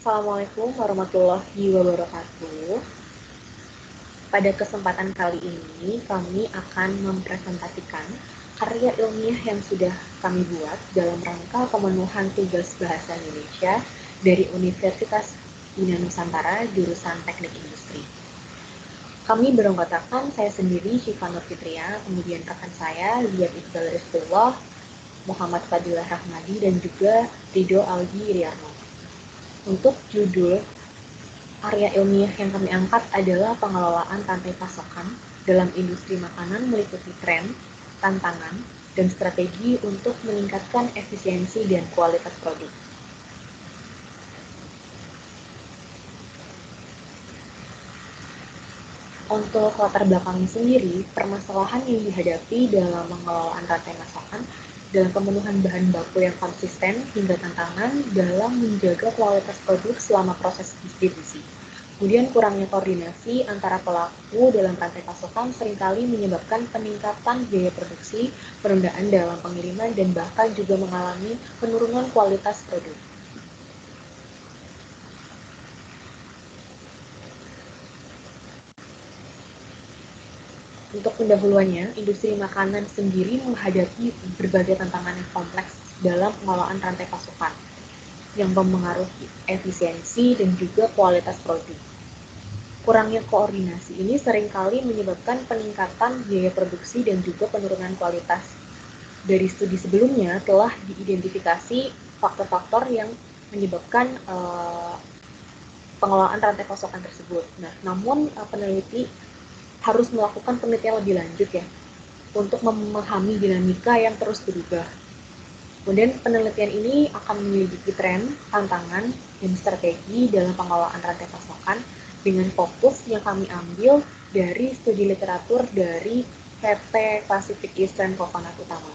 Assalamualaikum warahmatullahi wabarakatuh. Pada kesempatan kali ini, kami akan mempresentasikan karya ilmiah yang sudah kami buat dalam rangka pemenuhan tugas bahasa Indonesia dari Universitas Bina Nusantara, jurusan Teknik Industri. Kami beranggotakan saya sendiri, Syifa Nur Fitria, kemudian rekan saya, Liat Iqbal Rizqullah, Muhammad Fadilah Rahmadi, dan juga Rido Aldi Riarno. Untuk judul karya ilmiah yang kami angkat adalah pengelolaan rantai pasokan dalam industri makanan meliputi tren, tantangan, dan strategi untuk meningkatkan efisiensi dan kualitas produk. Untuk latar belakangnya sendiri, permasalahan yang dihadapi dalam pengelolaan rantai pasokan dalam pemenuhan bahan baku yang konsisten hingga tantangan dalam menjaga kualitas produk selama proses distribusi. Kemudian kurangnya koordinasi antara pelaku dalam rantai pasokan seringkali menyebabkan peningkatan biaya produksi, penundaan dalam pengiriman, dan bahkan juga mengalami penurunan kualitas produk. Untuk pendahuluannya, industri makanan sendiri menghadapi berbagai tantangan yang kompleks dalam pengelolaan rantai pasokan yang mempengaruhi efisiensi dan juga kualitas produk. Kurangnya koordinasi ini seringkali menyebabkan peningkatan biaya produksi dan juga penurunan kualitas. Dari studi sebelumnya telah diidentifikasi faktor-faktor yang menyebabkan pengelolaan rantai pasokan tersebut. Namun peneliti harus melakukan penelitian lebih lanjut ya, untuk memahami dinamika yang terus berubah. Kemudian penelitian ini akan menyelidiki tren, tantangan, dan strategi dalam pengelolaan rantai pasokan dengan fokus yang kami ambil dari studi literatur dari PT Pacific Eastern Coconut Utama.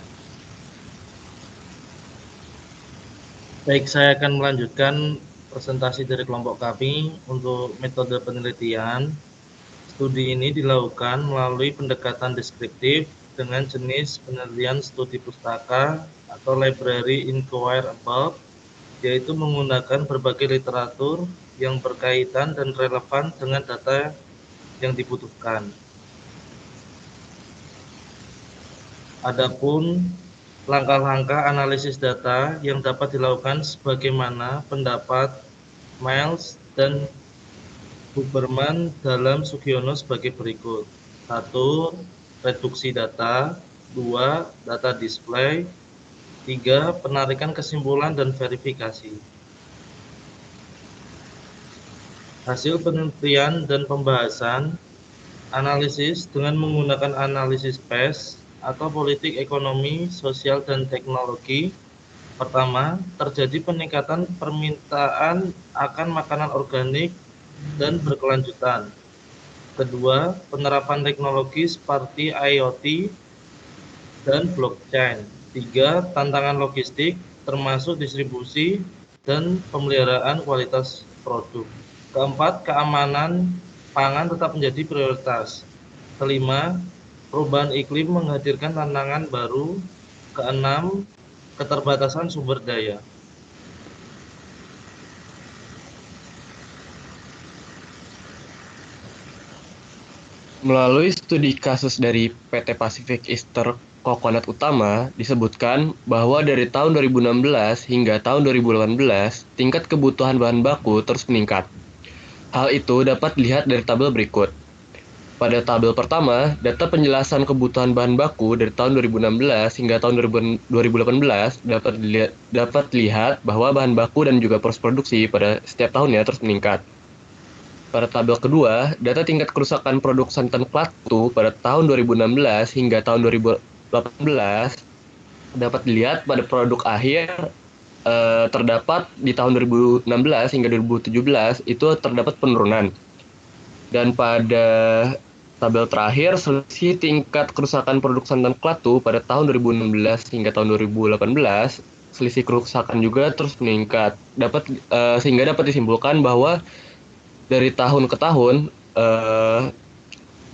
Baik, saya akan melanjutkan presentasi dari kelompok kami untuk metode penelitian. Studi ini dilakukan melalui pendekatan deskriptif dengan jenis penelitian studi pustaka atau library inquiry, yaitu menggunakan berbagai literatur yang berkaitan dan relevan dengan data yang dibutuhkan. Adapun langkah-langkah analisis data yang dapat dilakukan sebagaimana pendapat Miles dan Huberman dalam Sugiono sebagai berikut. 1. Reduksi data. 2. Data display. 3. Penarikan kesimpulan dan verifikasi. Hasil penelitian dan pembahasan analisis dengan menggunakan analisis PES atau politik ekonomi, sosial, dan teknologi. Pertama, terjadi peningkatan permintaan akan makanan organik dan berkelanjutan. Kedua, penerapan teknologi seperti IoT dan blockchain. 3. Tantangan logistik termasuk distribusi dan pemeliharaan kualitas produk. Keempat, keamanan pangan tetap menjadi prioritas. Kelima, perubahan iklim menghadirkan tantangan baru. Keenam, keterbatasan sumber daya. Melalui studi kasus dari PT Pacific Eastern Coconut Utama, disebutkan bahwa dari tahun 2016 hingga tahun 2018, tingkat kebutuhan bahan baku terus meningkat. Hal itu dapat dilihat dari tabel berikut. Pada tabel pertama, data penjelasan kebutuhan bahan baku dari tahun 2016 hingga tahun 2018 dapat dilihat bahwa bahan baku dan juga proses produksi pada setiap tahunnya terus meningkat. Pada tabel kedua, data tingkat kerusakan produk santan klatu pada tahun 2016 hingga tahun 2018 dapat dilihat pada produk akhir terdapat di tahun 2016 hingga 2017 itu terdapat penurunan. Dan pada tabel terakhir, selisih tingkat kerusakan produk santan klatu pada tahun 2016 hingga tahun 2018, selisih kerusakan juga terus meningkat. Sehingga dapat disimpulkan bahwa dari tahun ke tahun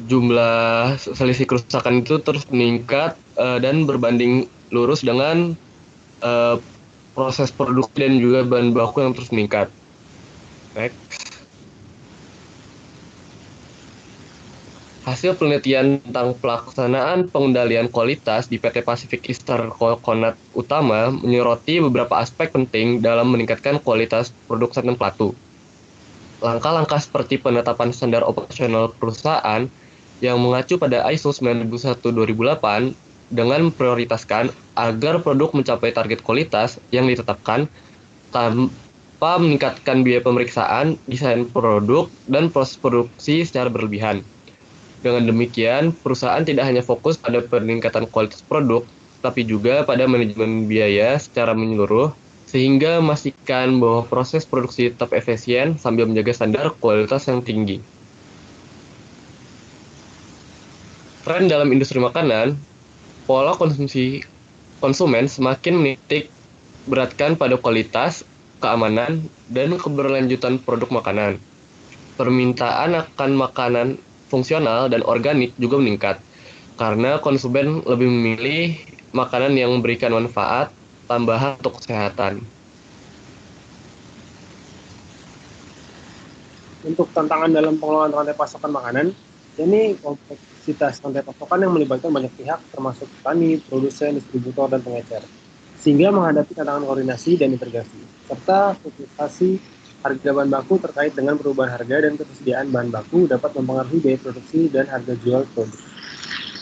jumlah selisih kerusakan itu terus meningkat dan berbanding lurus dengan proses produksi dan juga bahan baku yang terus meningkat. Next. Hasil penelitian tentang pelaksanaan pengendalian kualitas di PT Pacific Eastern Coconut Utama menyoroti beberapa aspek penting dalam meningkatkan kualitas produk santan pelatu. Langkah-langkah seperti penetapan standar operasional perusahaan yang mengacu pada ISO 9001-2008 dengan memprioritaskan agar produk mencapai target kualitas yang ditetapkan tanpa meningkatkan biaya pemeriksaan, desain produk, dan proses produksi secara berlebihan. Dengan demikian, perusahaan tidak hanya fokus pada peningkatan kualitas produk, tapi juga pada manajemen biaya secara menyeluruh, sehingga memastikan bahwa proses produksi tetap efisien sambil menjaga standar kualitas yang tinggi. Tren dalam industri makanan, pola konsumsi konsumen semakin menitik beratkan pada kualitas, keamanan, dan keberlanjutan produk makanan. Permintaan akan makanan fungsional dan organik juga meningkat, karena konsumen lebih memilih makanan yang memberikan manfaat tambahan untuk kesehatan. Untuk tantangan dalam pengelolaan rantai pasokan makanan, ini kompleksitas rantai pasokan yang melibatkan banyak pihak, termasuk petani, produsen, distributor, dan pengecer, sehingga menghadapi tantangan koordinasi dan integrasi, serta fluktuasi harga bahan baku terkait dengan perubahan harga dan ketersediaan bahan baku dapat mempengaruhi biaya produksi dan harga jual produk.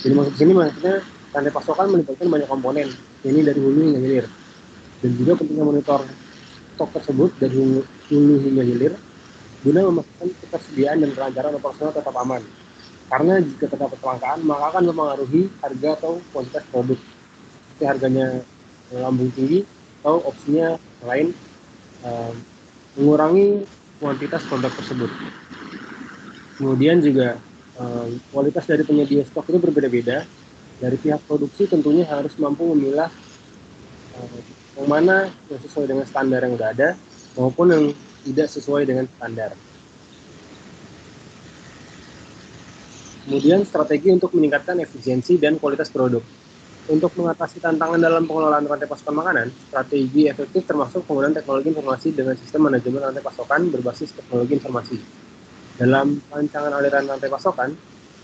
Jadi maksud sini maksudnya rantai pasokan melibatkan banyak komponen, ini dari hulu hingga hilir, dan juga pentingnya monitor stok tersebut dari hulu hingga hilir guna memastikan ketersediaan dan kelancaran operasional tetap aman. Karena jika terdapat kelangkaan, maka akan mempengaruhi harga atau kuantitas produk. Seperti harganya melambung tinggi, atau opsinya lain mengurangi kuantitas produk tersebut. Kemudian juga kualitas dari penyedia stok itu berbeda-beda. Dari pihak produksi tentunya harus mampu memilah yang mana yang sesuai dengan standar yang sudah ada, maupun yang tidak sesuai dengan standar. Kemudian strategi untuk meningkatkan efisiensi dan kualitas produk. Untuk mengatasi tantangan dalam pengelolaan rantai pasokan makanan, strategi efektif termasuk penggunaan teknologi informasi dengan sistem manajemen rantai pasokan berbasis teknologi informasi. Dalam rancangan aliran rantai pasokan,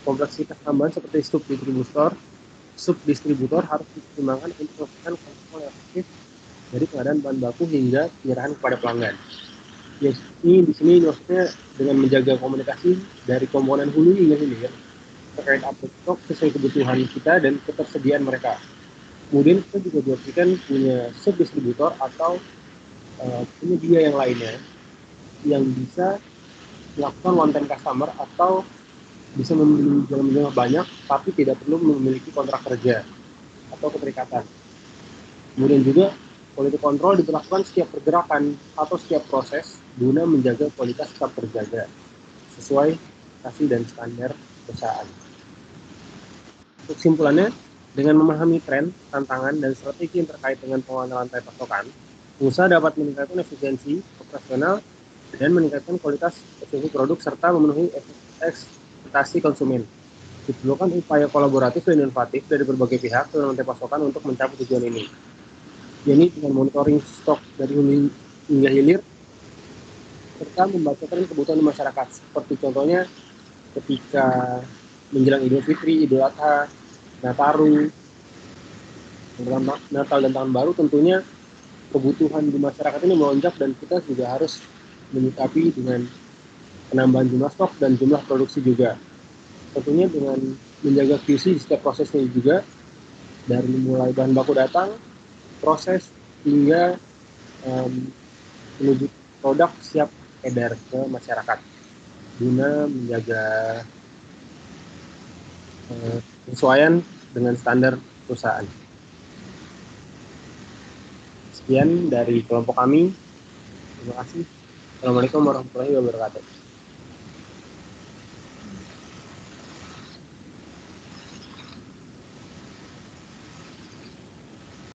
kompleksitas tambahan seperti subdistributor harus dipertimbangkan untuk melakukan kontrol yang efektif dari pengadaan bahan baku hingga penyerahan kepada pelanggan. Ya, ini di sini maksudnya dengan menjaga komunikasi dari komponen hulu hingga hilir terkait update stok sesuai kebutuhan kita dan ketersediaan mereka. Kemudian kita juga diopsikan punya subdistributor atau penyedia yang lainnya yang bisa melakukan one time customer atau bisa membeli dalam jumlah banyak tapi tidak perlu memiliki kontrak kerja atau keterikatan. Kemudian juga quality control diberlakukan setiap pergerakan atau setiap proses guna menjaga kualitas tetap terjaga sesuai spesifikasi dan standar perusahaan. Untuk kesimpulannya, dengan memahami tren, tantangan, dan strategi yang terkait dengan pengelolaan rantai pasokan, pengusaha dapat meningkatkan efisiensi operasional dan meningkatkan kualitas efisiensi produk serta memenuhi ekspektasi konsumen. Diperlukan upaya kolaboratif dan inovatif dari berbagai pihak dalam rantai pasokan untuk mencapai tujuan ini. Jadi dengan monitoring stok dari hulu hingga hilir, serta membaca tren kebutuhan masyarakat. Seperti contohnya ketika menjelang Idul Fitri, Idul Adha, Nataru, Natal dan Tahun Baru, tentunya kebutuhan di masyarakat ini melonjak dan kita juga harus menyikapi dengan penambahan jumlah stok dan jumlah produksi juga. Tentunya dengan menjaga QC di setiap prosesnya juga, dari mulai bahan baku datang, proses hingga menuju produk siap edar ke masyarakat guna menjaga kesesuaian dengan standar perusahaan. Sekian dari kelompok kami. Terima kasih. Assalamualaikum warahmatullahi wabarakatuh.